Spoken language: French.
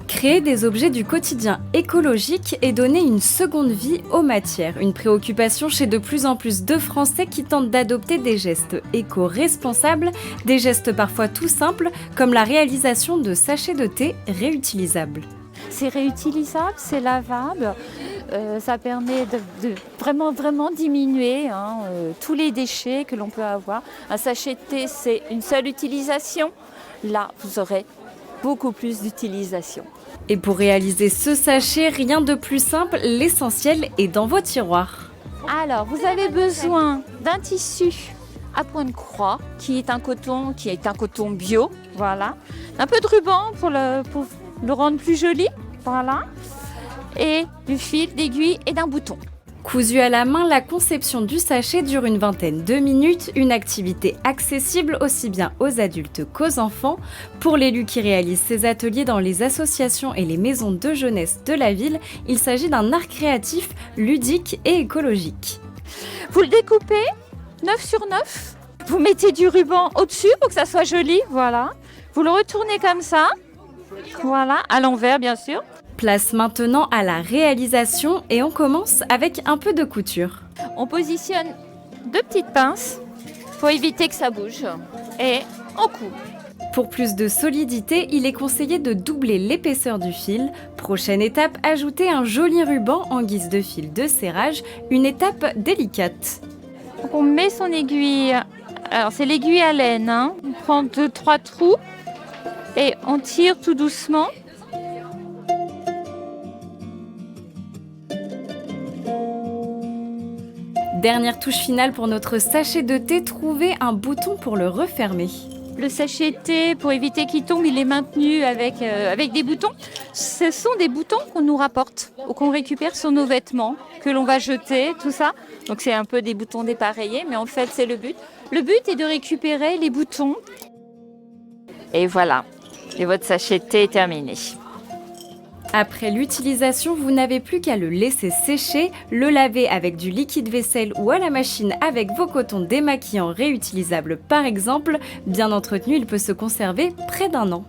Créer des objets du quotidien écologiques et donner une seconde vie aux matières. Une préoccupation chez de plus en plus de Français qui tentent d'adopter des gestes éco-responsables, des gestes parfois tout simples comme la réalisation de sachets de thé réutilisables. C'est réutilisable, c'est lavable, ça permet de vraiment diminuer tous les déchets que l'on peut avoir. Un sachet de thé, c'est une seule utilisation. Là, vous aurez beaucoup plus d'utilisation. Et pour réaliser ce sachet, rien de plus simple, l'essentiel est dans vos tiroirs. Alors, vous avez besoin d'un tissu à point de croix qui est un coton bio, voilà. Un peu de ruban pour le rendre plus joli, voilà. Et du fil, d'aiguille et d'un bouton. Cousu à la main, la conception du sachet dure une vingtaine de minutes, une activité accessible aussi bien aux adultes qu'aux enfants. Pour l'élu qui réalise ses ateliers dans les associations et les maisons de jeunesse de la ville, il s'agit d'un art créatif, ludique et écologique. Vous le découpez 9 sur 9, vous mettez du ruban au-dessus pour que ça soit joli, voilà. Vous le retournez comme ça, voilà, à l'envers bien sûr. Place maintenant à la réalisation et on commence avec un peu de couture. On positionne 2 petites pinces pour éviter que ça bouge et on coud. Pour plus de solidité, il est conseillé de doubler l'épaisseur du fil. Prochaine étape, ajouter un joli ruban en guise de fil de serrage, une étape délicate. Donc on met son aiguille, alors c'est l'aiguille à laine, on prend 2-3 trous et on tire tout doucement. Dernière touche finale pour notre sachet de thé, trouver un bouton pour le refermer. Le sachet de thé, pour éviter qu'il tombe, il est maintenu avec des boutons. Ce sont des boutons qu'on nous rapporte ou qu'on récupère sur nos vêtements, que l'on va jeter, tout ça. Donc c'est un peu des boutons dépareillés, mais en fait c'est le but. Le but est de récupérer les boutons. Et voilà, et votre sachet de thé est terminé. Après l'utilisation, vous n'avez plus qu'à le laisser sécher, le laver avec du liquide vaisselle ou à la machine avec vos cotons démaquillants réutilisables par exemple. Bien entretenu, il peut se conserver près d'1 an.